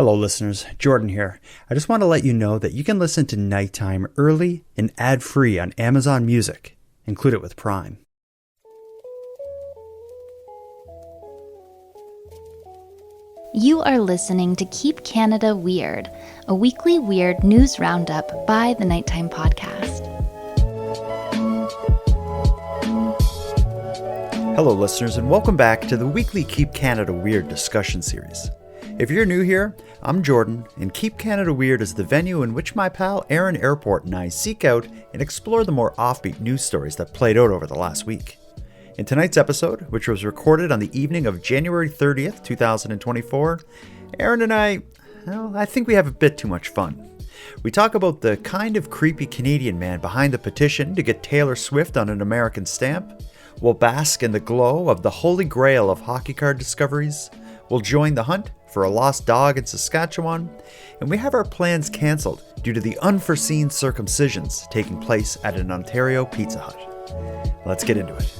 Hello listeners, Jordan here. I just want to let you know that you can listen to Nighttime early and ad-free on Amazon Music. Include it with Prime. You are listening to Keep Canada Weird, a weekly weird news roundup by the Nighttime Podcast. Hello listeners and welcome back to the weekly Keep Canada Weird discussion series. If you're new here, I'm Jordan, and Keep Canada Weird is the venue in which my pal Aaron Airport and I seek out and explore the more offbeat news stories that played out over the last week. In tonight's episode, which was recorded on the evening of January 30th, 2024, Aaron and I think we have a bit too much fun. We talk about the kind of creepy Canadian man behind the petition to get Taylor Swift on an American stamp. We'll bask in the glow of the holy grail of hockey card discoveries. We'll join the hunt for a lost dog in Saskatchewan, and we have our plans cancelled due to the unforeseen circumcisions taking place at an Ontario Pizza Hut. Let's get into it.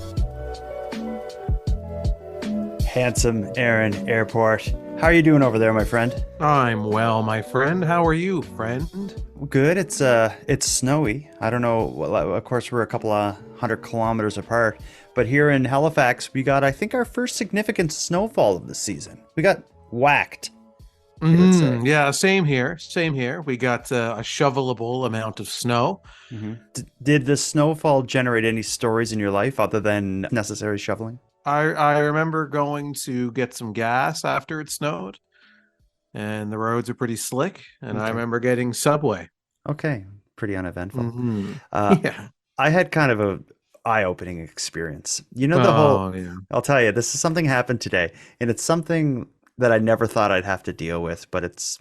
Handsome Aaron Airport, how are you doing over there, my friend? I'm well, my friend. How are you, friend? Good. It's snowy. I don't know. Well, of course, we're a couple of 100 kilometers apart, but here in Halifax, we got, I think, our first significant snowfall of the season. We got whacked. Yeah, same here. Same here. We got a shovelable amount of snow. Mm-hmm. Did the snowfall generate any stories in your life other than necessary shoveling? I remember going to get some gas after it snowed, and the roads are pretty slick, and Okay. I remember getting Subway. Okay, pretty uneventful. Mm-hmm. Yeah. I had kind of a eye-opening experience. You know, Yeah. I'll tell you, this is something happened today, and it's something that I never thought I'd have to deal with, but it's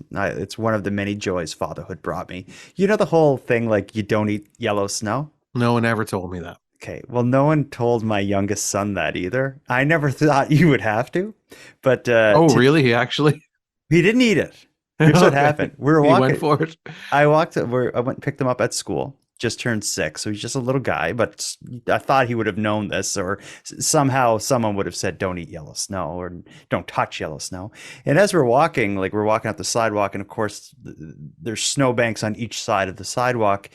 one of the many joys fatherhood brought me. You know the whole thing, like, you don't eat yellow snow? No one ever told me that. Okay, well, no one told my youngest son that either. I never thought you would have to, but Really? He actually? he didn't eat it. Here's what Okay. happened. We were He walking. went for it. I went and picked him up at school. Just turned 6, so he's just a little guy. But I thought he would have known this, or somehow someone would have said, "Don't eat yellow snow," or "Don't touch yellow snow." And as we're walking up the sidewalk, and of course there's snowbanks on each side of the sidewalk,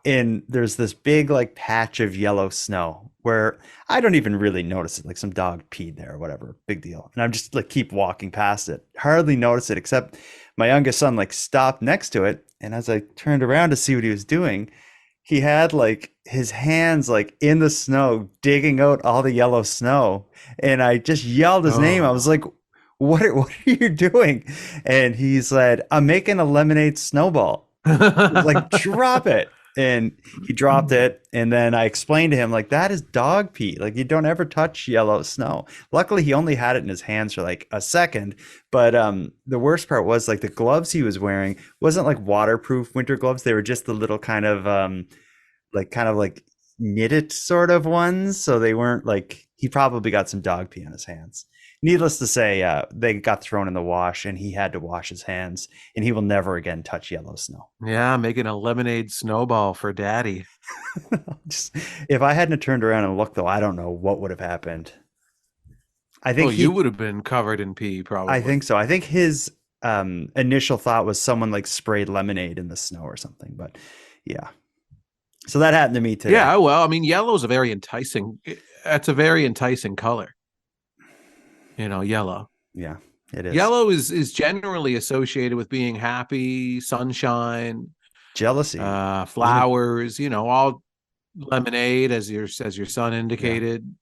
and there's this big like patch of yellow snow where I don't even really notice it. Like some dog peed there or whatever, big deal. And I'm just like keep walking past it, hardly notice it, except my youngest son like stopped next to it, and as I turned around to see what he was doing, he had like his hands like in the snow, digging out all the yellow snow. And I just yelled his name. I was like, what are you doing? And he said, "I'm making a lemonade snowball." I was like, "Drop it." And he dropped it. And then I explained to him, like, that is dog pee. Like, you don't ever touch yellow snow. Luckily, he only had it in his hands for like a second. But the worst part was like the gloves he was wearing wasn't like waterproof winter gloves. They were just the little kind of like knitted sort of ones. So they weren't like, he probably got some dog pee on his hands. Needless to say, they got thrown in the wash and he had to wash his hands, and he will never again touch yellow snow. Yeah, making a lemonade snowball for daddy. If I hadn't turned around and looked, though, I don't know what would have happened. I think you would have been covered in pee, probably. I think so. I think his initial thought was someone like sprayed lemonade in the snow or something. But yeah, so that happened to me today. Yeah, well, I mean, yellow's a very enticing. It's a very enticing color. You know, yellow. Yeah, it is. Yellow is generally associated with being happy, sunshine, jealousy, flowers. You know, all lemonade, as your son indicated.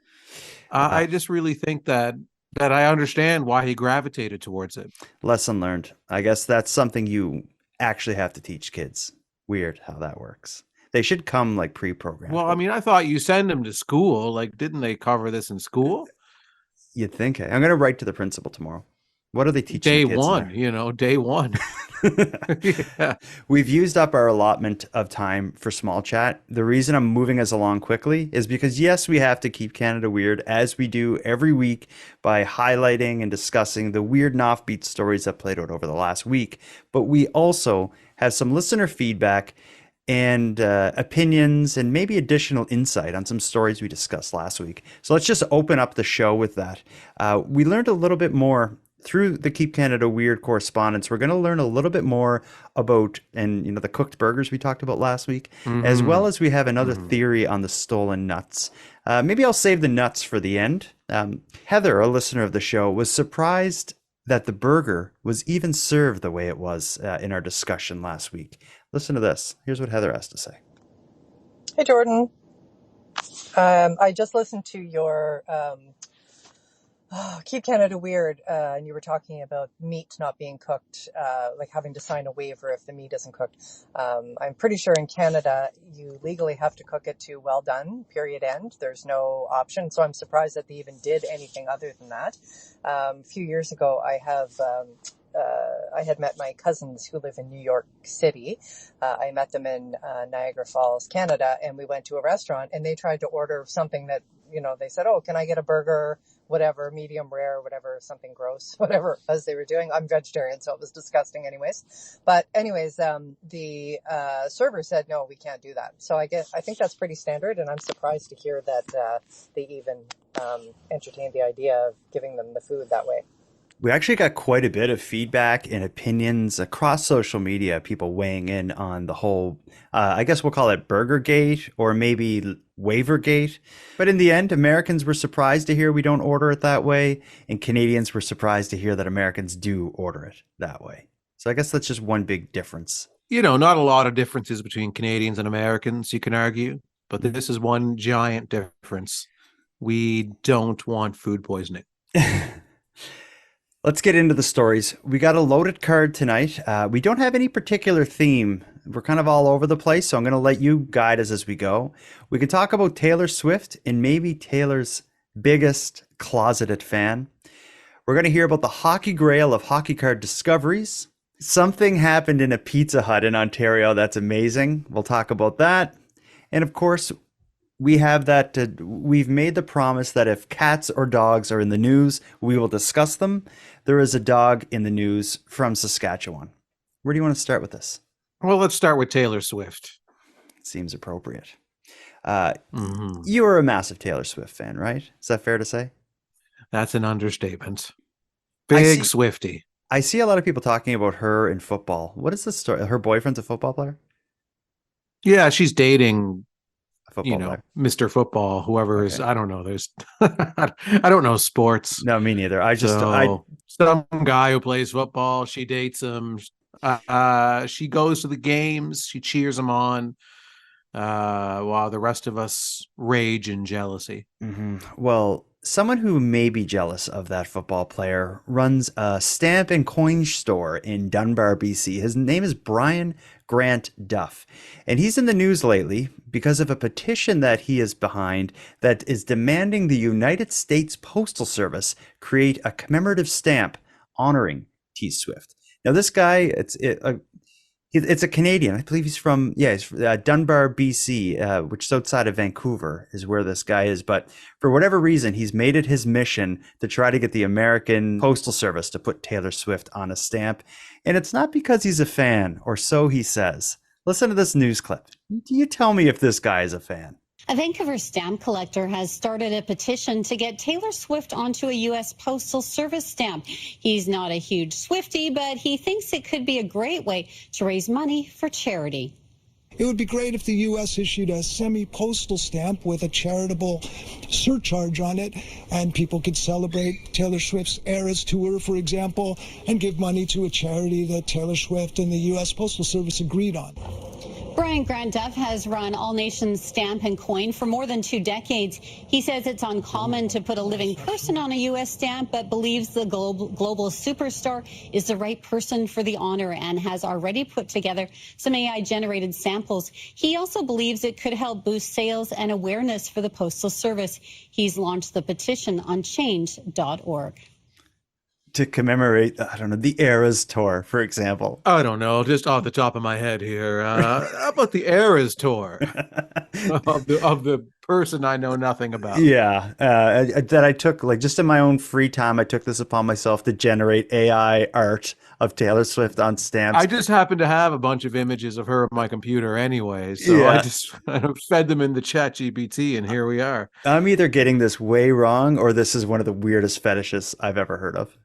Yeah. I just really think that I understand why he gravitated towards it. Lesson learned. I guess that's something you actually have to teach kids. Weird how that works. They should come like pre-programmed. Well, I mean, I thought you send them to school. Like, didn't they cover this in school? You'd think. I'm going to write to the principal tomorrow. What are they teaching? Day one, day one. Yeah. We've used up our allotment of time for small chat. The reason I'm moving us along quickly is because, yes, we have to keep Canada weird, as we do every week, by highlighting and discussing the weird and offbeat stories that played out over the last week. But we also have some listener feedback and opinions and maybe additional insight on some stories we discussed last week. So let's just open up the show with that. We learned a little bit more through the Keep Canada Weird correspondence, we're going to learn a little bit more about, and the cooked burgers we talked about last week, as well as we have another theory on the stolen nuts. Maybe I'll save the nuts for the end. Heather, a listener of the show, was surprised that the burger was even served the way it was in our discussion last week. Listen to this. Here's what Heather has to say. Hey, Jordan. I just listened to your Keep Canada Weird, and you were talking about meat not being cooked, like having to sign a waiver if the meat isn't cooked. I'm pretty sure in Canada, you legally have to cook it to well done, period end. There's no option. So I'm surprised that they even did anything other than that. A few years ago, I had met my cousins who live in New York City. I met them in Niagara Falls, Canada, and we went to a restaurant and they tried to order something that, they said, oh, can I get a burger, whatever, medium rare, whatever, something gross, whatever as they were doing. I'm vegetarian, so it was disgusting anyways. But anyways, the server said, no, we can't do that. So I think that's pretty standard, and I'm surprised to hear that they even entertained the idea of giving them the food that way. We actually got quite a bit of feedback and opinions across social media, people weighing in on the whole, I guess we'll call it Burger Gate or maybe Waiver Gate. But in the end, Americans were surprised to hear we don't order it that way, and Canadians were surprised to hear that Americans do order it that way. So I guess that's just one big difference. Not a lot of differences between Canadians and Americans, you can argue, but this is one giant difference. We don't want food poisoning. Let's get into the stories. We got a loaded card tonight. We don't have any particular theme. We're kind of all over the place, so I'm going to let you guide us as we go. We can talk about Taylor Swift and maybe Taylor's biggest closeted fan. We're going to hear about the hockey grail of hockey card discoveries. Something happened in a Pizza Hut in Ontario that's amazing. We'll talk about that. And of course, we have that, we've made the promise that if cats or dogs are in the news, we will discuss them. There is a dog in the news from Saskatchewan. Where do you want to start with this? Well, let's start with Taylor Swift. Seems appropriate. You are a massive Taylor Swift fan, right? Is that fair to say? That's an understatement. Big Swiftie. I see a lot of people talking about her in football. What is the story? Her boyfriend's a football player? Yeah, she's dating Player. Mr. Football, whoever is, I don't know. There's, I don't know sports. No, me neither. Some guy who plays football, she dates him. She goes to the games. She cheers him on, while the rest of us rage in jealousy. Well, someone who may be jealous of that football player runs a stamp and coin store in Dunbar, BC. His name is Brian Grant Duff, and he's in the news lately because of a petition that he is behind that is demanding the United States Postal Service create a commemorative stamp honoring T. Swift. Now, this guy, it's a Canadian. I believe he's from Dunbar, BC, which is outside of Vancouver, is where this guy is. But for whatever reason, he's made it his mission to try to get the American Postal Service to put Taylor Swift on a stamp. And it's not because he's a fan, or so he says. Listen to this news clip. You tell me if this guy is a fan. A Vancouver stamp collector has started a petition to get Taylor Swift onto a U.S. Postal Service stamp. He's not a huge Swiftie, but he thinks it could be a great way to raise money for charity. It would be great if the U.S. issued a semi-postal stamp with a charitable surcharge on it, and people could celebrate Taylor Swift's Eras Tour, for example, and give money to a charity that Taylor Swift and the U.S. Postal Service agreed on. Brian Grant Duff has run All Nations Stamp and Coin for more than 2 decades. He says it's uncommon to put a living person on a U.S. stamp, but believes the global superstar is the right person for the honor and has already put together some AI-generated samples. He also believes it could help boost sales and awareness for the Postal Service. He's launched the petition on change.org. To commemorate, I don't know, the Eras Tour, for example. I don't know, just off the top of my head here. How about the Eras Tour of the person I know nothing about? Yeah, that I took, like, just in my own free time, I took this upon myself to generate AI art of Taylor Swift on stamps. I just happen to have a bunch of images of her on my computer anyway, so Yeah. I just fed them into ChatGPT, and here we are. I'm either getting this way wrong or this is one of the weirdest fetishes I've ever heard of.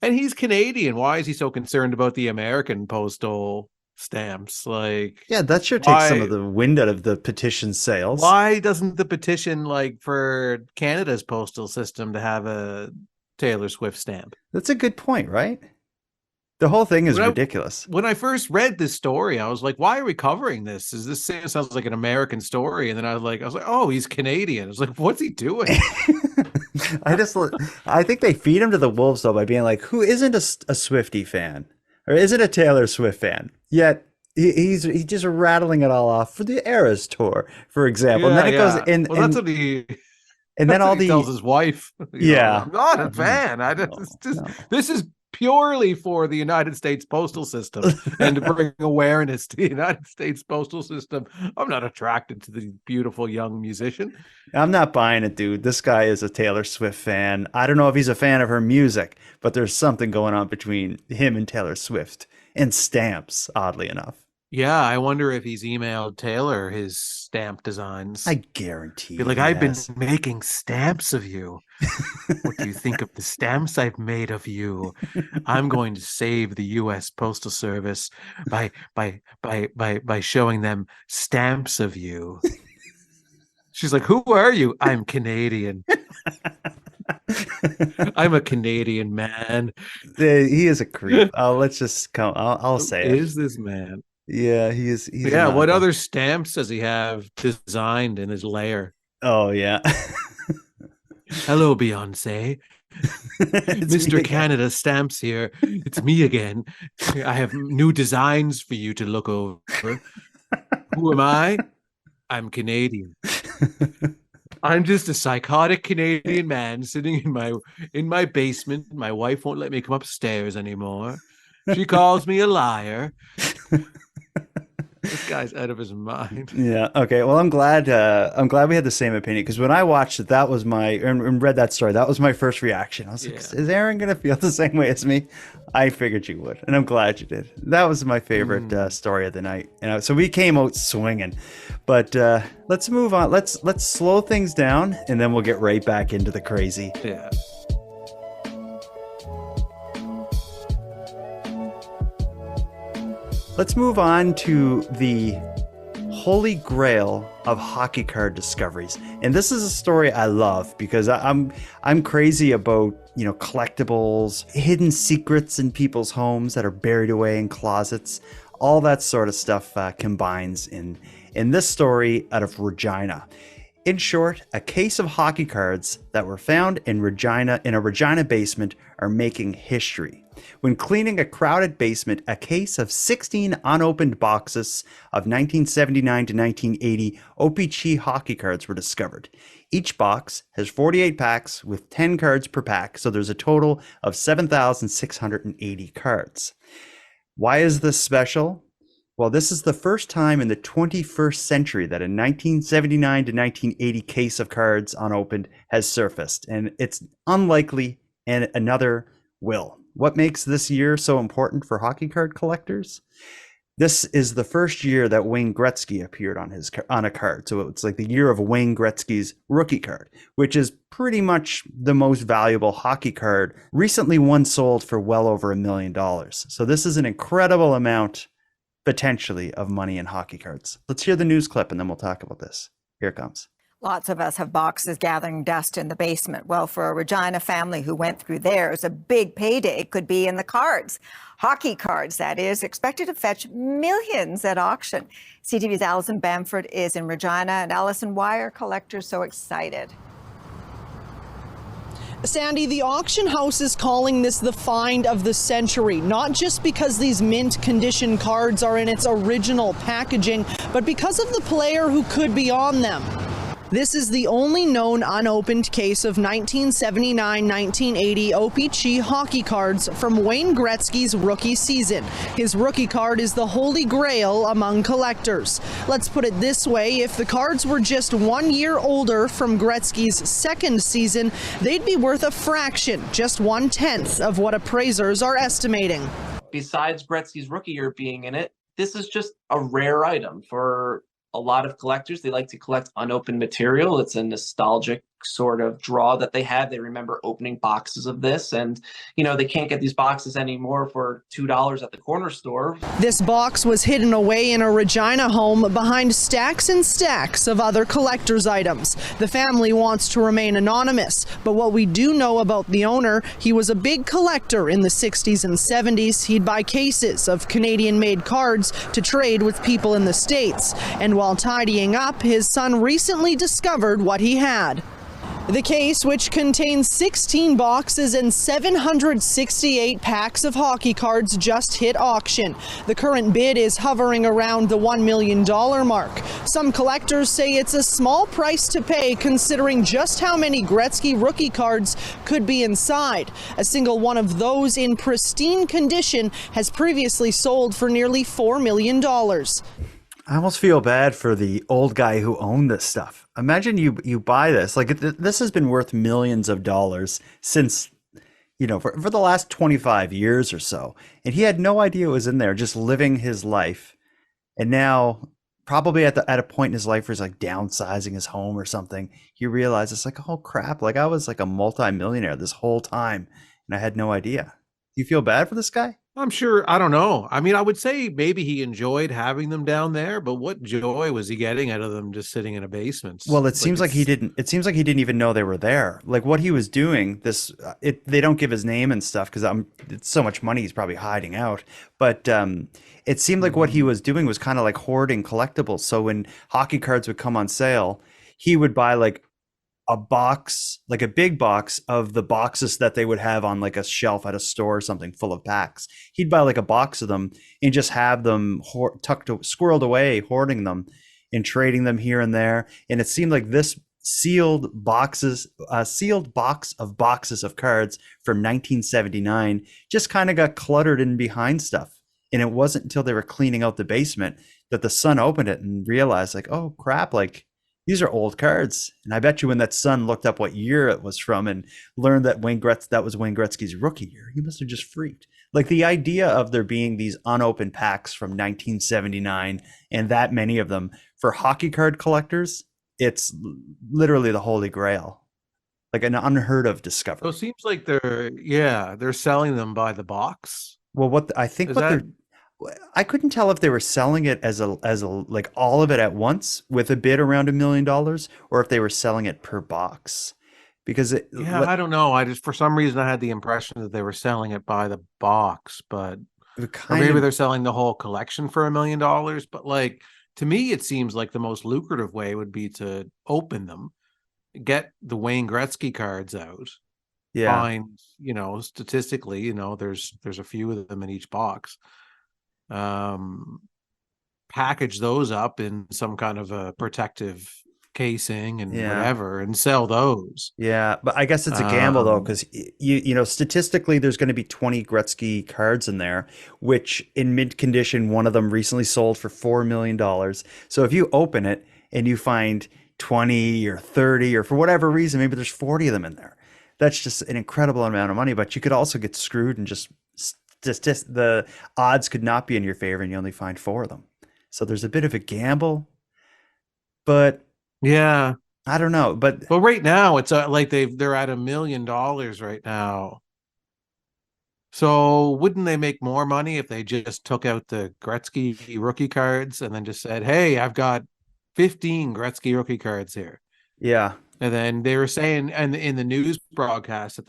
And he's Canadian. Why is he so concerned about the American postal stamps? Like, Yeah, that should take some of why the wind out of the petition sales. why doesn't the petition, like, for Canada's postal system to have a Taylor Swift stamp? That's a good point, right? The whole thing is When I- ridiculous. When I first read this story, I was like, why are we covering this? Sounds like an American story? And then I was like, oh, he's Canadian. I was like, what's he doing? I think they feed him to the wolves though by being like, who isn't a Swiftie fan or isn't a Taylor Swift fan? Yet he's just rattling it all off for the Eras tour, for example. And then it goes in, well, that's what he. and then That's all what he the tells his wife. Yeah. I'm not a fan. This is purely for the United States postal system and to bring awareness to the United States postal system. I'm not attracted to the beautiful young musician. I'm not buying it, dude. This guy is a Taylor Swift fan. I don't know if he's a fan of her music, but there's something going on between him and Taylor Swift and stamps, oddly enough. Yeah, I wonder if he's emailed Taylor his stamp designs. I guarantee. Be like, I've been making stamps of you. What do you think of the stamps I've made of you? I'm going to save the U.S. Postal Service by showing them stamps of you. She's like, who are you? I'm Canadian. I'm a Canadian man. He is a creep. Let's just come. I'll say it. Is this man? Yeah, he's Yeah, what other stamps does he have designed in his lair? Oh yeah. Hello, Beyonce. Mr. Canada Stamps here. It's me again. I have new designs for you to look over. Who am I? I'm Canadian. I'm just a psychotic Canadian man sitting in my basement. My wife won't let me come upstairs anymore. She calls me a liar. This guy's out of his mind. Yeah. Okay. Well, I'm glad we had the same opinion, because when I watched it, that was and read that story, that was my first reaction. I was like, is Aaron gonna feel the same way as me? I figured you would, and I'm glad you did. That was my favorite story of the night. So we came out swinging, but let's move on. Let's slow things down, and then we'll get right back into the crazy. Yeah. Let's move on to the holy grail of hockey card discoveries. And this is a story I love because I'm crazy about, collectibles, hidden secrets in people's homes that are buried away in closets. All that sort of stuff combines in this story out of Regina. In short, a case of hockey cards that were found in a Regina basement are making history. When cleaning a crowded basement, a case of 16 unopened boxes of 1979 to 1980 OPC hockey cards were discovered. Each box has 48 packs with 10 cards per pack, so there's a total of 7,680 cards. Why is this special? Well, this is the first time in the 21st century that a 1979 to 1980 case of cards unopened has surfaced, and it's unlikely and another will. What makes this year so important for hockey card collectors? This is the first year that Wayne Gretzky appeared on a card. So it's like the year of Wayne Gretzky's rookie card, which is pretty much the most valuable hockey card. Recently one sold for well over $1 million. So this is an incredible amount, potentially, of money in hockey cards. Let's hear the news clip and then we'll talk about this. Here it comes. Lots of us have boxes gathering dust in the basement. Well, for a Regina family who went through theirs, a big payday could be in the cards. Hockey cards, that is, expected to fetch millions at auction. CTV's Alison Bamford is in Regina. And Alison, why are collectors so excited? Sandy, the auction house is calling this the find of the century, not just because these mint condition cards are in its original packaging, but because of the player who could be on them. This is the only known unopened case of 1979-1980 OPC hockey cards from Wayne Gretzky's rookie season. His rookie card is the holy grail among collectors. Let's put it this way, if the cards were just 1 year older from Gretzky's second season, they'd be worth a fraction, just 1/10 of what appraisers are estimating. Besides Gretzky's rookie year being in it, this is just a rare item for a lot of collectors. They like to collect unopened material. It's a nostalgic sort of draw that they had. They remember opening boxes of this, and they can't get these boxes anymore for $2 at the corner store. This box was hidden away in a Regina home behind stacks and stacks of other collector's items. The family wants to remain anonymous, but what we do know about the owner, he was a big collector in the 60s and 70s. He'd buy cases of Canadian-made cards to trade with people in the States. And while tidying up, his son recently discovered what he had. The case, which contains 16 boxes and 768 packs of hockey cards, just hit auction. The current bid is hovering around the $1 million mark. Some collectors say it's a small price to pay considering just how many Gretzky rookie cards could be inside. A single one of those in pristine condition has previously sold for nearly $4 million. I almost feel bad for the old guy who owned this stuff. Imagine you buy this. Like, this has been worth millions of dollars since, for the last 25 years or so. And he had no idea it was in there, just living his life. And now, probably at a point in his life where he's like downsizing his home or something, he realizes, like, oh crap, like I was like a multi-millionaire this whole time and I had no idea. Do you feel bad for this guy? I'm sure. I don't know. I mean, I would say maybe he enjoyed having them down there, but what joy was he getting out of them just sitting in a basement? Well, it seems like he didn't. It seems like he didn't even know they were there. Like what he was doing. They don't give his name and stuff because it's so much money he's probably hiding out. But it seemed like what he was doing was kind of like hoarding collectibles. So when hockey cards would come on sale, he would buy like a box, like a big box of the boxes that they would have on like a shelf at a store or something full of packs. He'd buy like a box of them and just have them squirreled away, hoarding them and trading them here and there. And it seemed like this sealed box of boxes of cards from 1979 just kind of got cluttered in behind stuff. And it wasn't until they were cleaning out the basement that the son opened it and realized like, oh crap, like these are old cards. And I bet you when that son looked up what year it was from and learned that that was Wayne Gretzky's rookie year, he must have just freaked. Like the idea of there being these unopened packs from 1979 and that many of them for hockey card collectors, it's literally the holy grail. Like an unheard of discovery. So it seems like they're selling them by the box. Well, I couldn't tell if they were selling it as a like all of it at once with a bid around $1 million, or if they were selling it per box. Because I don't know. I just for some reason I had the impression that they were selling it by the box, but or maybe they're selling the whole collection for $1 million. But like to me, it seems like the most lucrative way would be to open them, get the Wayne Gretzky cards out. Yeah. Find, statistically, there's a few of them in each box. Package those up in some kind of a protective casing and whatever and sell those. Yeah, but I guess it's a gamble though, because statistically there's going to be 20 Gretzky cards in there, which in mint condition one of them recently sold for $4 million. So if you open it and you find 20 or 30 or for whatever reason maybe there's 40 of them in there, that's just an incredible amount of money. But you could also get screwed and just the odds could not be in your favor and you only find 4 of them. So there's a bit of a gamble, but yeah, I don't know. But right now it's like they're at $1 million right now. So wouldn't they make more money if they just took out the Gretzky rookie cards and then just said, hey, I've got 15 Gretzky rookie cards here. Yeah. And then they were saying, and in the news broadcast that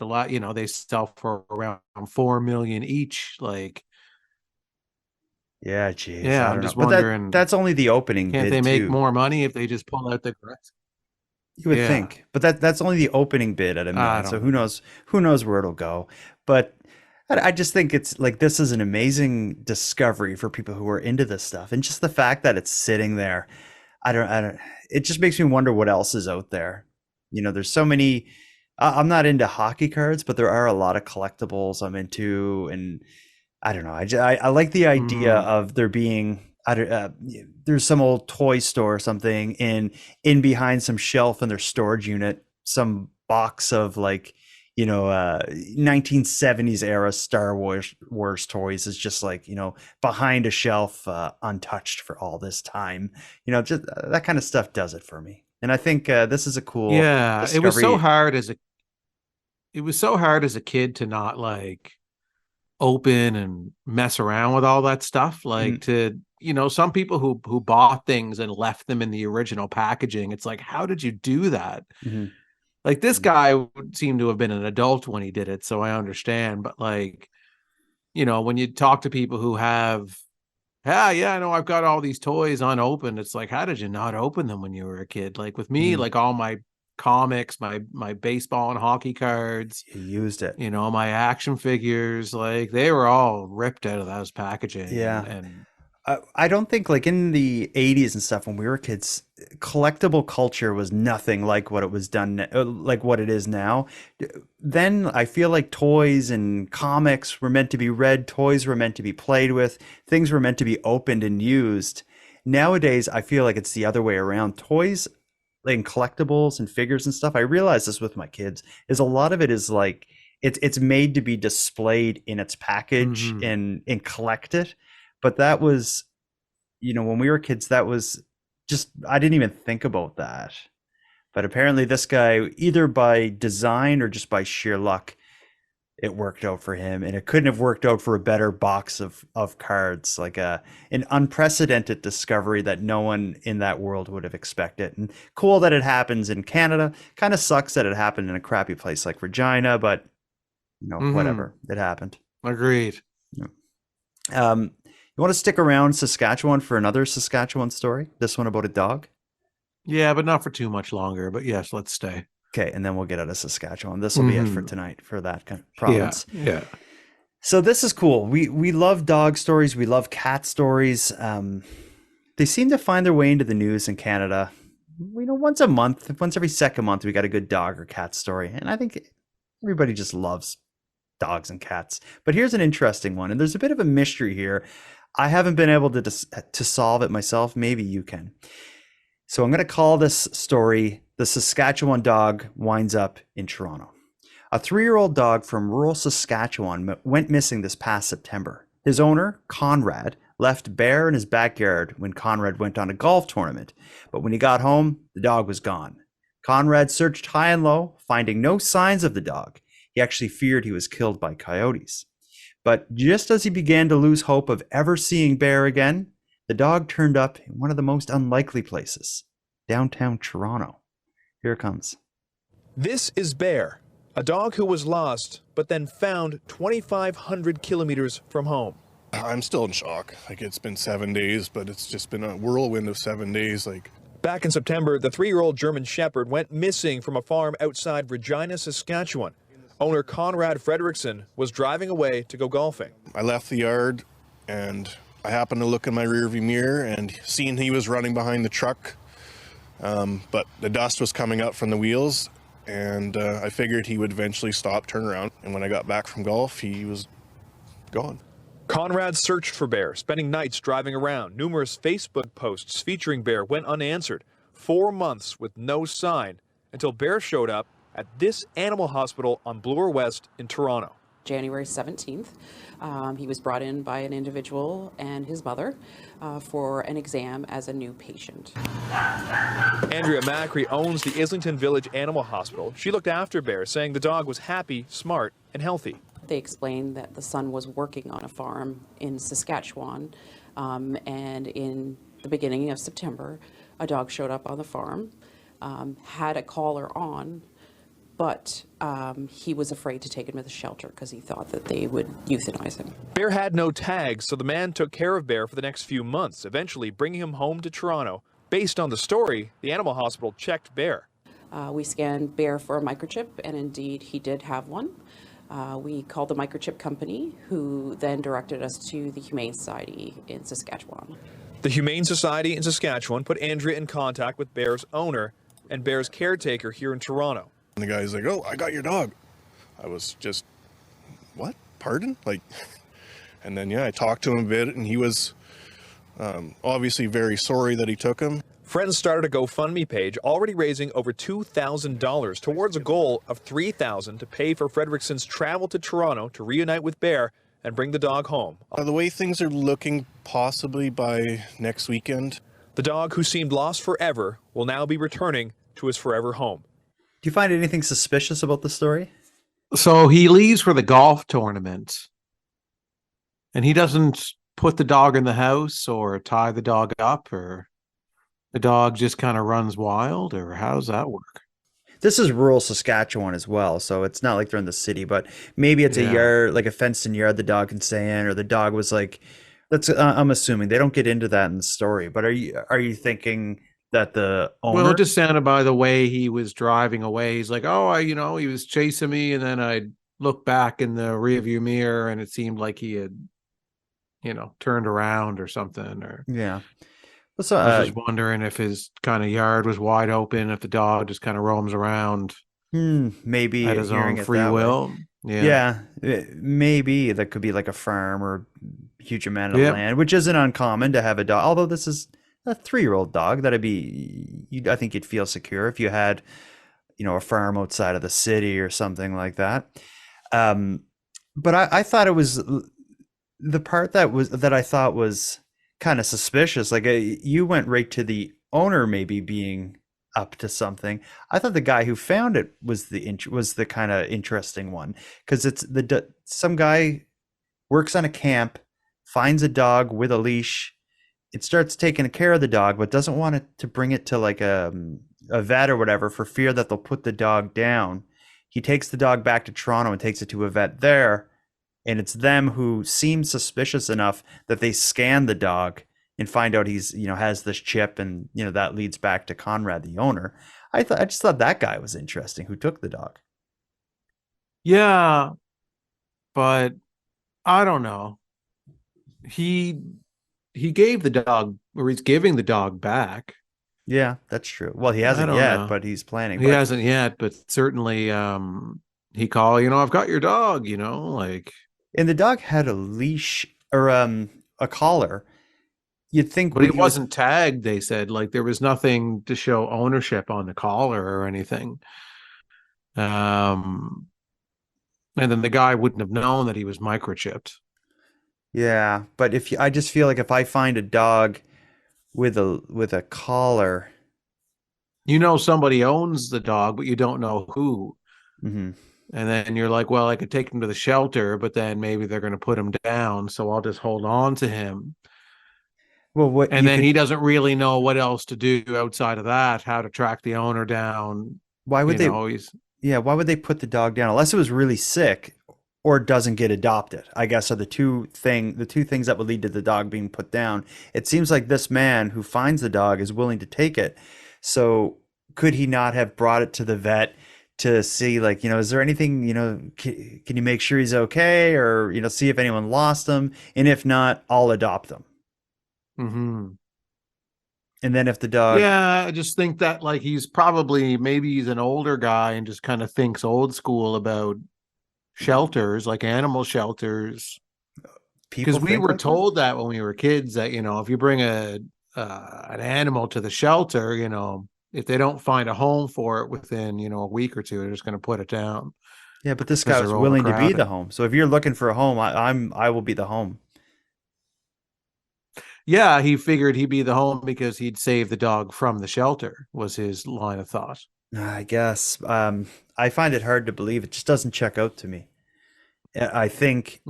they sell for around $4 million each. Like, yeah, geez. Yeah, I'm just wondering. That's only the opening. Can't they make more money if they just pull out the Gretzky? You would think, but that's only the opening bid at $1 million. So who knows where it'll go? But I just think it's like this is an amazing discovery for people who are into this stuff, and just the fact that it's sitting there. I don't. It just makes me wonder what else is out there. There's so many. I'm not into hockey cards, but there are a lot of collectibles I'm into, and I don't know. I like the idea of there being. There's some old toy store or something in behind some shelf in their storage unit, some box of like 1970s era Star Wars toys is just like behind a shelf, untouched for all this time. Just that kind of stuff does it for me. And I think this is a cool Yeah, discovery. it was so hard as a kid to not like open and mess around with all that stuff. Like to, some people who bought things and left them in the original packaging. It's like, how did you do that? Mhm. Like this guy would seem to have been an adult when he did it, so I understand. But like, when you talk to people who have, yeah, I know I've got all these toys unopened. It's like, how did you not open them when you were a kid? Like with me, like all my comics, my baseball and hockey cards, You used it. my action figures, like they were all ripped out of those packaging. Yeah. And I don't think like in the 80s and stuff when we were kids, collectible culture was nothing like what it was done, like what it is now. Then I feel like toys and comics were meant to be read, toys were meant to be played with, things were meant to be opened and used. Nowadays, I feel like it's the other way around. Toys and collectibles and figures and stuff. I realize this with my kids is a lot of it is like it's made to be displayed in its package and collect it. But that was, when we were kids, that was just, I didn't even think about that. But apparently this guy, either by design or just by sheer luck, it worked out for him. And it couldn't have worked out for a better box of cards, like an unprecedented discovery that no one in that world would have expected. And cool that it happens in Canada. Kind of sucks that it happened in a crappy place like Regina, but, whatever. It happened. Agreed. Yeah. You want to stick around Saskatchewan for another Saskatchewan story? This one about a dog? Yeah, but not for too much longer. But yes, let's stay. Okay, and then we'll get out of Saskatchewan. This will be it for tonight for that kind of province. Yeah. So this is cool. We love dog stories. We love cat stories. They seem to find their way into the news in Canada. Once a month, once every second month, we got a good dog or cat story. And I think everybody just loves dogs and cats. But here's an interesting one. And there's a bit of a mystery here. I haven't been able to solve it myself. Maybe you can. So I'm going to call this story, The Saskatchewan Dog Winds Up in Toronto. A 3-year-old dog from rural Saskatchewan went missing this past September. His owner, Conrad, left Bear in his backyard when Conrad went on a golf tournament. But when he got home, the dog was gone. Conrad searched high and low, finding no signs of the dog. He actually feared he was killed by coyotes. But just as he began to lose hope of ever seeing Bear again, the dog turned up in one of the most unlikely places, downtown Toronto. Here it comes. This is Bear, a dog who was lost, but then found 2,500 kilometers from home. I'm still in shock. Like, it's been 7 days, but it's just been a whirlwind of 7 days. Back in September, the 3-year-old German Shepherd went missing from a farm outside Regina, Saskatchewan. Owner Conrad Fredrickson was driving away to go golfing. I left the yard and I happened to look in my rearview mirror and seen he was running behind the truck. But the dust was coming up from the wheels and I figured he would eventually stop, turn around. And when I got back from golf, he was gone. Conrad searched for Bear, spending nights driving around. Numerous Facebook posts featuring Bear went unanswered. 4 months with no sign until Bear showed up at this animal hospital on Bloor West in Toronto. January 17th, he was brought in by an individual and his mother for an exam as a new patient. Andrea Macri owns the Islington Village Animal Hospital. She looked after Bear, saying the dog was happy, smart, and healthy. They explained that the son was working on a farm in Saskatchewan, and in the beginning of September, a dog showed up on the farm, had a collar on, but he was afraid to take him to the shelter because he thought that they would euthanize him. Bear had no tags, so the man took care of Bear for the next few months, eventually bringing him home to Toronto. Based on the story, the animal hospital checked Bear. We scanned Bear for a microchip, and indeed he did have one. We called the microchip company, who then directed us to the Humane Society in Saskatchewan. The Humane Society in Saskatchewan put Andrea in contact with Bear's owner and Bear's caretaker here in Toronto. And the guy's like, "Oh, I got your dog." I was just, what? Pardon? And then, I talked to him a bit, and he was obviously very sorry that he took him. Friends started a GoFundMe page, already raising over $2,000 towards a goal of $3,000 to pay for Fredrickson's travel to Toronto to reunite with Bear and bring the dog home. The way things are looking, possibly by next weekend. The dog, who seemed lost forever, will now be returning to his forever home. Do you find anything suspicious about the story? So he leaves for the golf tournament, and he doesn't put the dog in the house or tie the dog up, or the dog just kind of runs wild, or how does that work? This is rural Saskatchewan as well, so it's not like they're in the city, but maybe it's a Yeah. yard, like a fenced-in yard the dog can stay in, or the dog was like, I'm assuming they don't get into that in the story, but are you thinking that the Well, owner? it just sounded by the way he was driving away. He's like, oh, he was chasing me, and then I looked back in the rearview mirror, and it seemed like he had, turned around or something. Or Yeah. Well, so, I was just wondering if his kind of yard was wide open, if the dog just kind of roams around maybe at his hearing own it free that way. will. Yeah. Yeah, maybe that could be like a farm or huge amount of Yep. land, which isn't uncommon to have a dog. Although this is a 3-year-old dog, I think you'd feel secure if you had, a farm outside of the city or something like that. But I thought it was the part that I thought was kind of suspicious. Like you went right to the owner maybe being up to something. I thought the guy who found it was the kind of interesting one, because it's some guy works on a camp, finds a dog with a leash. It starts taking care of the dog, but doesn't want it to bring it to like a vet or whatever for fear that they'll put the dog down. He takes the dog back to Toronto and takes it to a vet there. And it's them who seem suspicious enough that they scan the dog and find out he's, has this chip, and, that leads back to Conrad, the owner. I just thought that guy was interesting, who took the dog. Yeah, but I don't know. He gave the dog, or he's giving the dog back. Yeah, that's true. Well, he I hasn't don't yet, know. but he's planning. He But hasn't yet, but certainly he called, I've got your dog, like. and the dog had a leash or a collar. You'd think, But he wasn't tagged, they said. Like, there was nothing to show ownership on the collar or anything. And then the guy wouldn't have known that he was microchipped. Yeah, but I just feel like if I find a dog with a collar, Somebody owns the dog, but you don't know who. Mm-hmm. And then you're like, well, I could take him to the shelter, but then maybe they're going to put him down, so I'll just hold on to him. Well, and then he doesn't really know what else to do outside of that, how to track the owner down. Why would they? Why would they put the dog down unless it was really sick or doesn't get adopted? I guess are the two things that would lead to the dog being put down. It seems like this man who finds the dog is willing to take it. So could he not have brought it to the vet to see, like, is there anything, can you make sure he's okay, or, see if anyone lost him? And if not, I'll adopt him. Mm-hmm. And then if the dog, yeah, I just think that, like, maybe he's an older guy and just kind of thinks old school about shelters, like animal shelters. Because we were told that when we were kids, that if you bring an animal to the shelter, if they don't find a home for it within a week or two, they're just going to put it down. Yeah, but this guy was willing to be the home. So if you're looking for a home, I will be the home. Yeah, he figured he'd be the home because he'd save the dog from the shelter, was his line of thought. I guess. I find it hard to believe. It just doesn't check out to me. I think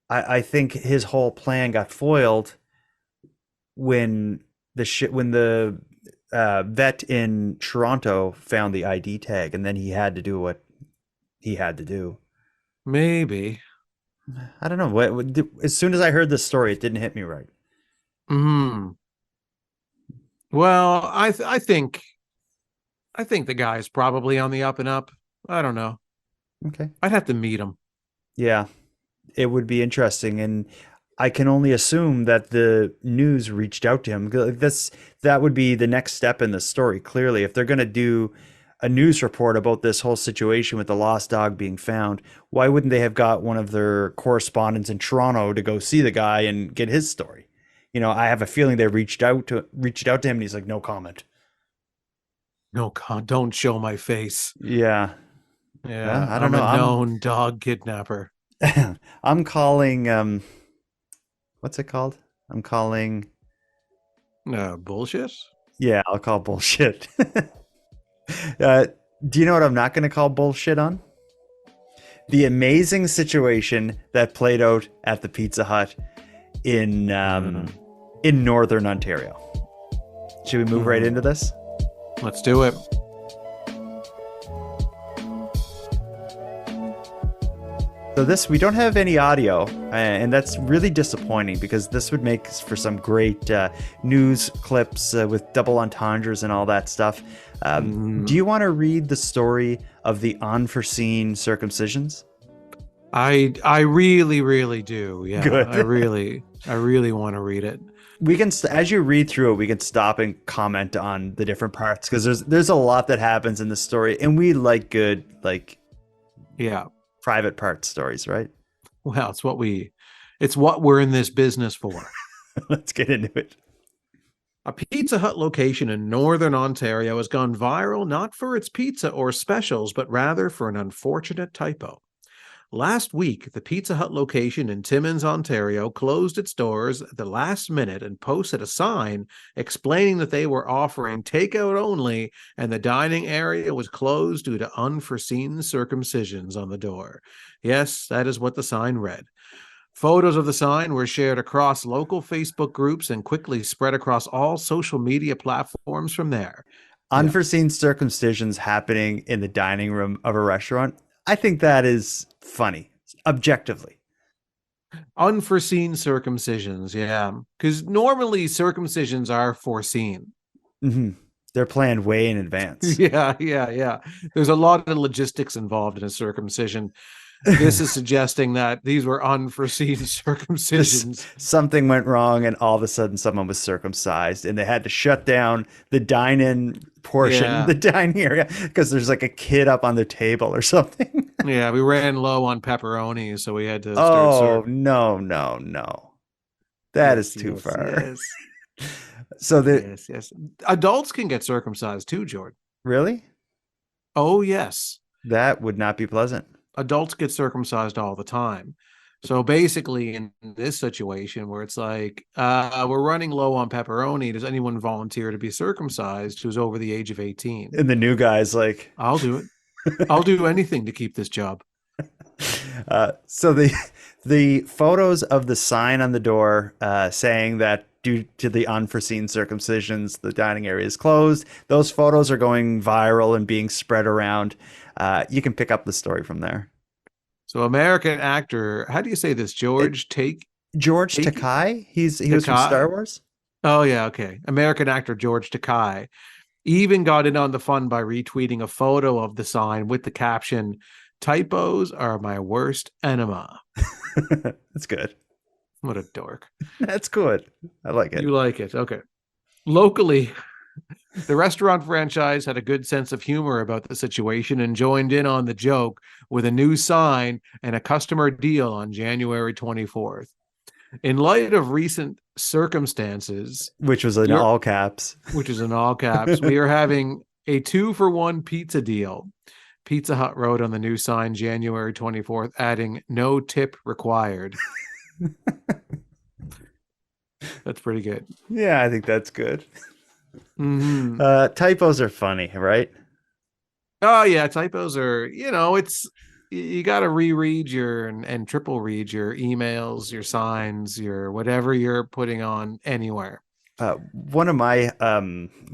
I think his whole plan got foiled when the vet in Toronto found the ID tag, and then he had to do what he had to do. Maybe. I don't know. As soon as I heard this story, it didn't hit me right. Well, I think the guy's probably on the up and up. I don't know. Okay. I'd have to meet him. Yeah, it would be interesting, and I can only assume that the news reached out to him. That would be the next step in the story. Clearly, if they're going to do a news report about this whole situation with the lost dog being found, why wouldn't they have got one of their correspondents in Toronto to go see the guy and get his story? I have a feeling they reached out to him, and he's like, no comment. Don't show my face. Yeah. Yeah. I don't know. I'm a known dog kidnapper. I'm calling, what's it called? I'm calling Bullshit. Yeah, I'll call bullshit. Do you know what I'm not going to call bullshit on? The amazing situation that played out at the Pizza Hut in Northern Ontario. Should we move right into this? Let's do it. So we don't have any audio, and that's really disappointing because this would make for some great news clips with double entendres and all that stuff. Do you want to read the story of the unforeseen circumcisions? I really, really do. Yeah, Good. I really want to read it. We can, as you read through it, we can stop and comment on the different parts because there's a lot that happens in the story, and we like good private part stories, right? Well, it's what we're in this business for. Let's get into it. A Pizza Hut location in Northern Ontario has gone viral not for its pizza or specials, but rather for an unfortunate typo. Last week, the Pizza Hut location in Timmins, Ontario, closed its doors at the last minute and posted a sign explaining that they were offering takeout only and the dining area was closed due to unforeseen circumcisions on the door. Yes, that is what the sign read. Photos of the sign were shared across local Facebook groups and quickly spread across all social media platforms from there. Unforeseen circumcisions happening in the dining room of a restaurant. I think that is funny, objectively. Unforeseen circumcisions, yeah. Because normally circumcisions are foreseen. Mm-hmm. They're planned way in advance. Yeah. There's a lot of logistics involved in a circumcision. This is suggesting that these were unforeseen circumcisions. Something went wrong, and all of a sudden someone was circumcised, and they had to shut down the dine-in portion, the dining area, because there's like a kid up on the table or something. Yeah, we ran low on pepperoni, so we had to start serving. No. That is too far. Yes. So yes. Adults can get circumcised too, Jordan. Really? Oh, yes. That would not be pleasant. Adults get circumcised all the time. So basically in this situation where it's like, we're running low on pepperoni, does anyone volunteer to be circumcised who's over the age of 18? And the new guy's like, I'll do it. I'll do anything to keep this job. So the photos of the sign on the door saying that due to the unforeseen circumcisions, the dining area is closed. Those photos are going viral and being spread around. You can pick up the story from there. So American actor, how do you say this? George Takei? He was from Star Wars? Oh, yeah, okay. American actor George Takei even got in on the fun by retweeting a photo of the sign with the caption, "Typos are my worst enema." That's good. What a dork. That's good. I like it. You like it. Okay. Locally, the restaurant franchise had a good sense of humor about the situation and joined in on the joke with a new sign and a customer deal on January 24th. In light of recent circumstances, which was in all caps, we are having a 2-for-1 pizza deal. Pizza Hut wrote on the new sign January 24th, adding "no tip required." That's pretty good. Yeah, I think that's good. Mm-hmm. Typos are funny, right? Oh yeah, typos are, you got to reread and triple read your emails, your signs, your whatever you're putting on anywhere. One of my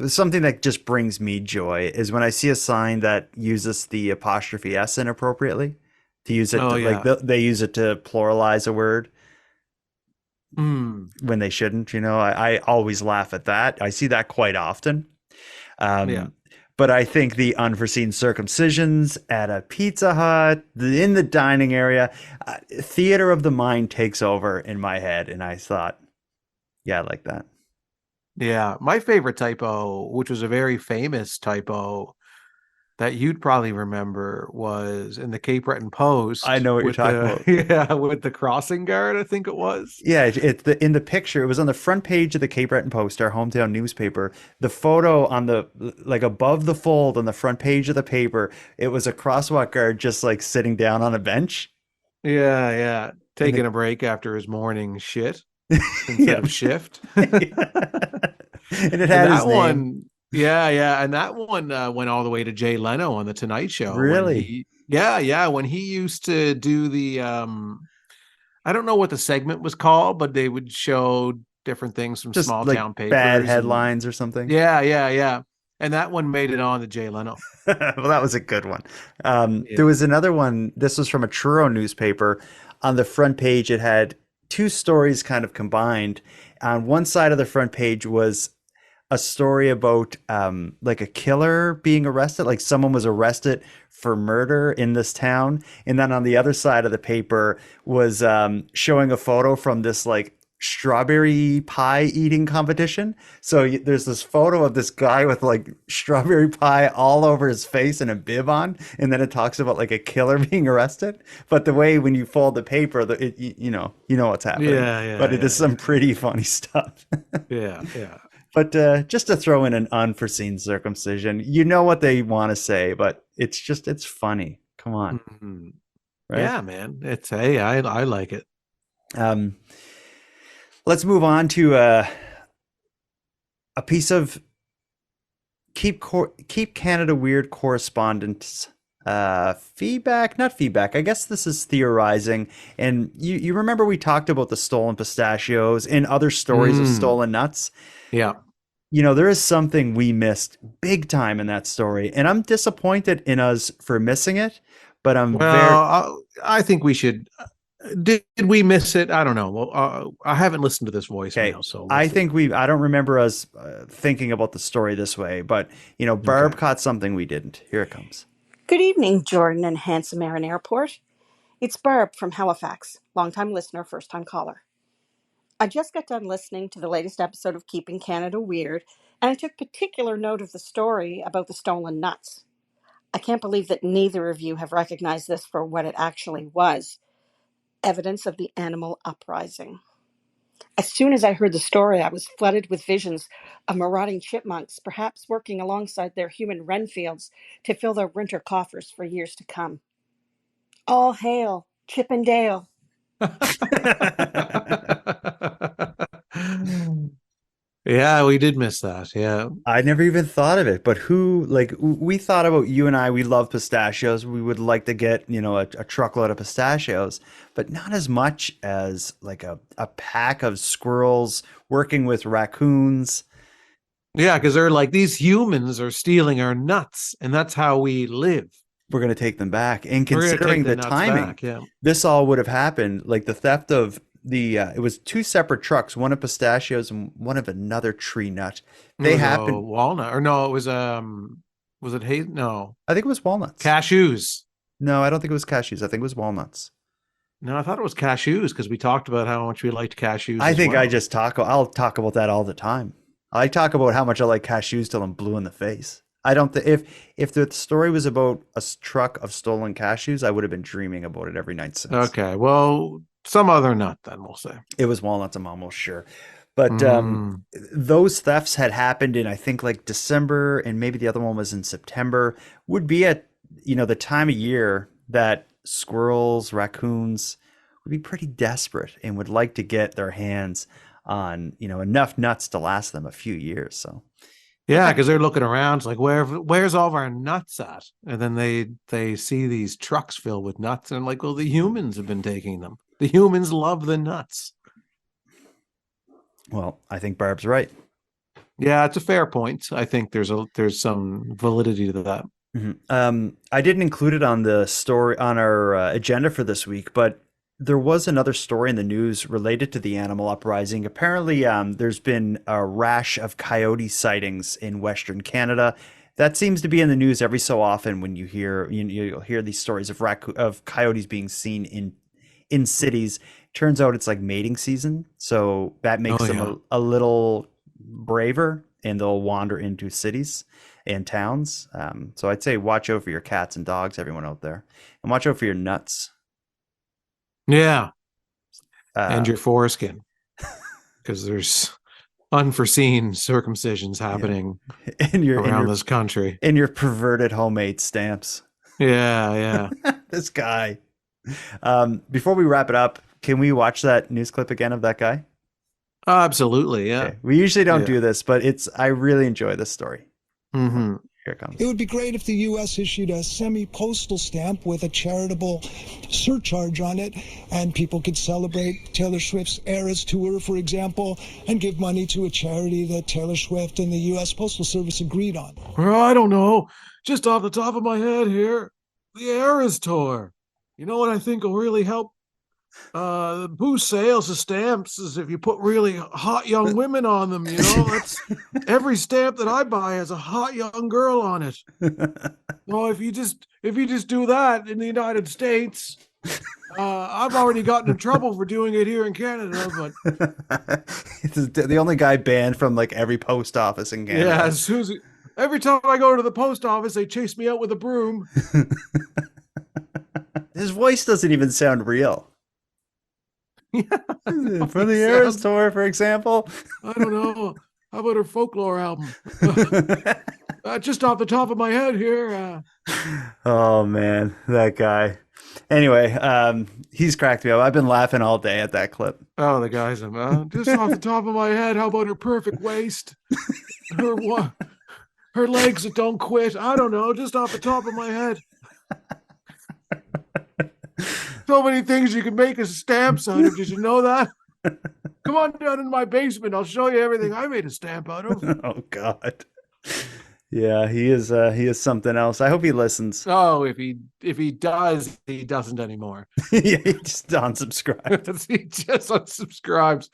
something that just brings me joy is when I see a sign that uses the apostrophe S inappropriately. To use it, like they use it to pluralize a word when they shouldn't. I always laugh at that. I see that quite often. But I think the unforeseen circumcisions at a Pizza Hut, in the dining area, theater of the mind takes over in my head. And I thought, yeah, I like that. Yeah. My favorite typo, which was a very famous typo that you'd probably remember, was in the Cape Breton Post. I know what you're talking about. Yeah, with the crossing guard, I think it was. Yeah, in the picture, it was on the front page of the Cape Breton Post, our hometown newspaper. The photo on the, like above the fold on the front page of the paper, it was a crosswalk guard just like sitting down on a bench. Yeah. Taking a break after his morning shit instead of shift. And it And had his that name. one, yeah, and that one went all the way to Jay Leno on the Tonight Show. Really? When he used to do the I don't know what the segment was called, but they would show different things from Just small like town bad papers. headlines or something. Yeah. And that one made it on to Jay Leno. Well, that was a good one. Yeah. There was another one. This was from a Truro newspaper. On the front page, it had two stories kind of combined. On one side of the front page was a story about like a killer being arrested, like someone was arrested for murder in this town. And then on the other side of the paper was showing a photo from this like strawberry pie eating competition. So there's this photo of this guy with like strawberry pie all over his face and a bib on, and then it talks about like a killer being arrested. But the way when you fold the paper, you know what's happening. But it is some pretty funny stuff. Yeah. But just to throw in an unforeseen circumcision, you know what they want to say, but it's funny. Come on. Mm-hmm. Right? Yeah, man. I like it. Let's move on to a piece of Keep Canada Weird correspondence feedback, not feedback. I guess this is theorizing. And you remember we talked about the stolen pistachios and other stories of stolen nuts? Yeah. You know, there is something we missed big time in that story, and I'm disappointed in us for missing it, but I think we should. Did we miss it? I don't know. Well, I haven't listened to this voicemail, so I don't remember us thinking about the story this way, but you know, Barb caught something we didn't. Here it comes. Good evening, Jordan and Handsome Aaron Airport. It's Barb from Halifax, longtime listener, first-time caller. I just got done listening to the latest episode of Keeping Canada Weird, and I took particular note of the story about the stolen nuts. I can't believe that neither of you have recognized this for what it actually was. Evidence of the animal uprising. As soon as I heard the story, I was flooded with visions of marauding chipmunks, perhaps working alongside their human Renfields to fill their winter coffers for years to come. All hail, Chip and Dale. Yeah, we did miss that. Yeah. I never even thought of it, but we thought about you and I, we love pistachios. We would like to get, you know, a truckload of pistachios, but not as much as like a pack of squirrels working with raccoons. Yeah, because they're like, these humans are stealing our nuts, and that's how we live. We're going to take them back. And considering the timing, this all would have happened, like the theft of it was two separate trucks, one of pistachios and one of another tree nut. They happened walnut, or no, it was it hazel? No, I think it was walnuts. Cashews. No, I don't think it was cashews. I think it was walnuts. No, I thought it was cashews because we talked about how much we liked cashews. I'll talk about that all the time. I talk about how much I like cashews till I'm blue in the face. I don't think if the story was about a truck of stolen cashews, I would have been dreaming about it every night since. Okay, well, some other nut then, we'll say. It was walnuts, I'm almost sure. But those thefts had happened in, I think, like December, and maybe the other one was in September. Would be at, you know, the time of year that squirrels, raccoons would be pretty desperate and would like to get their hands on, you know, enough nuts to last them a few years. So yeah, because they're looking around, it's like, where's all of our nuts at? And then they see these trucks filled with nuts, and like, well, the humans have been taking them. The humans love the nuts. Well, I think Barb's right. Yeah, it's a fair point. I think there's some validity to that. Mm-hmm. I didn't include it on the story on our agenda for this week, but there was another story in the news related to the animal uprising. Apparently, there's been a rash of coyote sightings in Western Canada. That seems to be in the news every so often when you'll hear these stories of coyotes being seen in cities. Turns out it's like mating season, so that makes them a little braver, and they'll wander into cities and towns. So I'd say watch out for your cats and dogs, everyone out there, and watch out for your nuts. Yeah, and your foreskin, because there's unforeseen circumcisions happening around this country. And your perverted homemade stamps. Yeah. This guy. Before we wrap it up, can we watch that news clip again of that guy? Absolutely, yeah. Okay. We usually don't Yeah. do this, but I really enjoy this story. Mm-hmm. Here it comes. It would be great if the U.S. issued a semi-postal stamp with a charitable surcharge on it, and people could celebrate Taylor Swift's Eras Tour, for example, and give money to a charity that Taylor Swift and the U.S. Postal Service agreed on. Well, I don't know. Just off the top of my head here, the Eras Tour. You know what I think will really help boost sales of stamps is if you put really hot young women on them. You know, that's every stamp that I buy has a hot young girl on it. Well, if you just do that in the United States, I've already gotten in trouble for doing it here in Canada, but It's the only guy banned from like every post office in Canada. yeah, as soon as every time I go to the post office, they chase me out with a broom. His voice doesn't even sound real. For the Eras Tour, for example. I don't know. How about her folklore album? Just off the top of my head here. Oh man, that guy. Anyway, he's cracked me up. I've been laughing all day at that clip. Oh, the guys, just off the top of my head. How about her perfect waist? Her legs that don't quit. I don't know. Just off the top of my head. So many things you can make as stamps out of. Did you know that? Come on down in my basement. I'll show you everything I made a stamp out of. Oh God. Yeah, he is something else. I hope he listens. Oh, if he does, he doesn't anymore. Yeah, he just unsubscribes. He just unsubscribes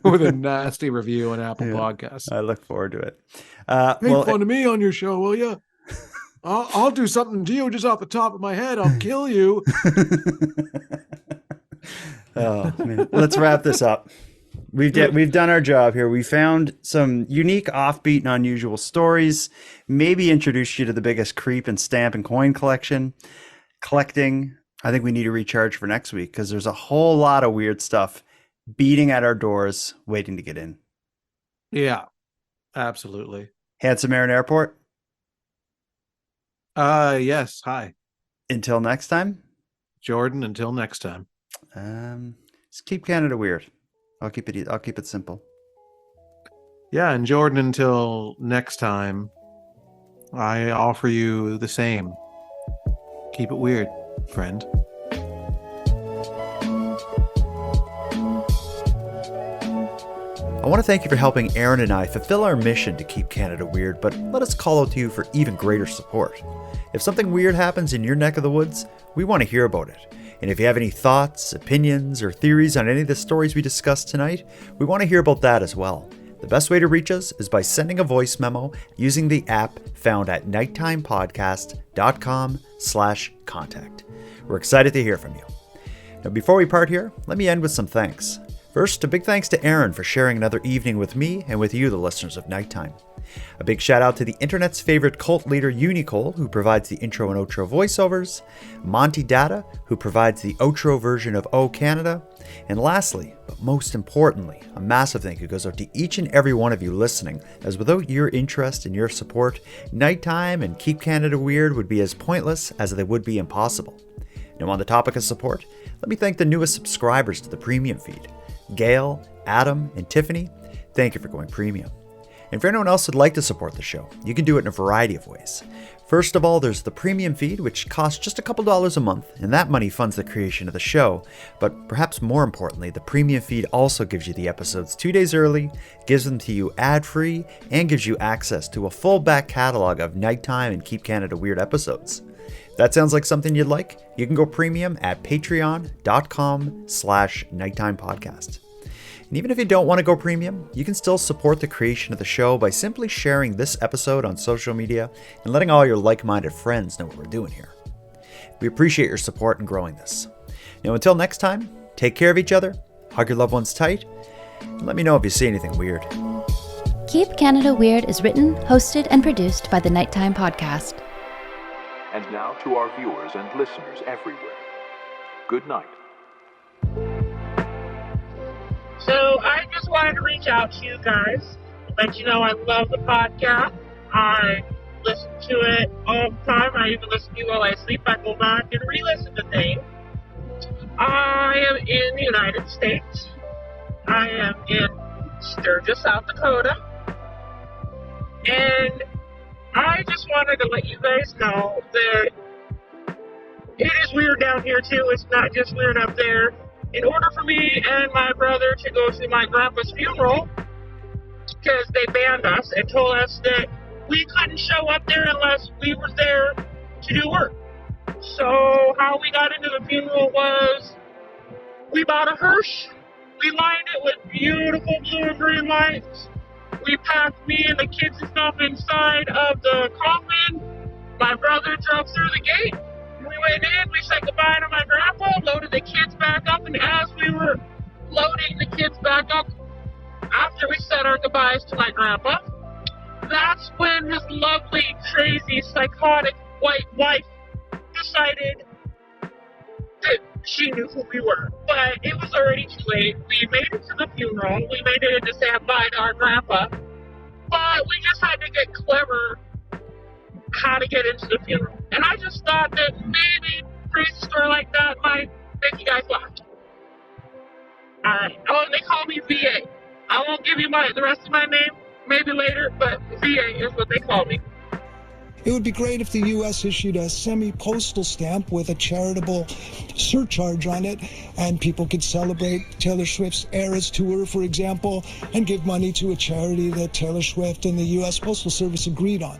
with a nasty review on Apple Podcasts. I look forward to it. Make fun of me on your show, will you? I'll do something to you just off the top of my head. I'll kill you. Oh man, let's wrap this up. We've done our job here. We found some unique, offbeat, and unusual stories. Maybe introduced you to the biggest creep in stamp and coin collecting. I think we need to recharge for next week because there's a whole lot of weird stuff beating at our doors, waiting to get in. Yeah, absolutely. Handsome Aaron Airport. Yes. Hi, Until next time, Jordan. Until next time. just keep Canada weird. I'll keep it simple. Yeah, and Jordan, until next time, I offer you the same. Keep it weird, friend. I want to thank you for helping Aaron and I fulfill our mission to keep Canada weird, but let us call out to you for even greater support. If something weird happens in your neck of the woods, we want to hear about it. And if you have any thoughts, opinions, or theories on any of the stories we discussed tonight, we want to hear about that as well. The best way to reach us is by sending a voice memo using the app found at nighttimepodcast.com/contact. We're excited to hear from you. Now, before we part here, let me end with some thanks. First, a big thanks to Aaron for sharing another evening with me and with you, the listeners of Nighttime. A big shout out to the internet's favorite cult leader, Unicole, who provides the intro and outro voiceovers, Monty Data, who provides the outro version of O Canada, and lastly, but most importantly, a massive thank you goes out to each and every one of you listening, as without your interest and your support, Nighttime and Keep Canada Weird would be as pointless as they would be impossible. Now, on the topic of support, let me thank the newest subscribers to the premium feed. Gail, Adam, and Tiffany, thank you for going premium. And for anyone else who'd like to support the show, you can do it in a variety of ways. First of all, there's the premium feed, which costs just a couple dollars a month, and that money funds the creation of the show. But perhaps more importantly, the premium feed also gives you the episodes 2 days early, gives them to you ad-free, and gives you access to a full back catalog of Nighttime and Keep Canada Weird episodes. If that sounds like something you'd like, you can go premium at patreon.com/nighttimepodcast. And even if you don't want to go premium, you can still support the creation of the show by simply sharing this episode on social media and letting all your like-minded friends know what we're doing here. We appreciate your support in growing this. Now, until next time, take care of each other, hug your loved ones tight, and let me know if you see anything weird. Keep Canada Weird is written, hosted, and produced by the Nighttime Podcast. And now to our viewers and listeners everywhere. Good night. So I just wanted to reach out to you guys, let you know I love the podcast. I listen to it all the time. I even listen to it while I sleep. I go back and re-listen to things. I am in the United States. I am in Sturgis, South Dakota. And I just wanted to let you guys know that it is weird down here too. It's not just weird up there. In order for me and my brother to go to my grandpa's funeral, because they banned us and told us that we couldn't show up there unless we were there to do work. So how we got into the funeral was we bought a hearse. We lined it with beautiful blue and green lights. We packed me and the kids and stuff inside of the coffin. My brother drove through the gate. We went in, we said goodbye to my grandpa, loaded the kids back up, and as we were loading the kids back up, after we said our goodbyes to my grandpa, that's when his lovely, crazy, psychotic white wife decided that she knew who we were. But it was already too late. We made it to the funeral. We made it to say goodbye to our grandpa. But we just had to get clever how to get into the funeral. And I just thought that maybe a crazy story like that might make you guys laugh. Alright. Oh, and they call me VA. I won't give you the rest of my name, maybe later, but VA is what they call me. It would be great if the U.S. issued a semi-postal stamp with a charitable surcharge on it, and people could celebrate Taylor Swift's Eras Tour, for example, and give money to a charity that Taylor Swift and the U.S. Postal Service agreed on.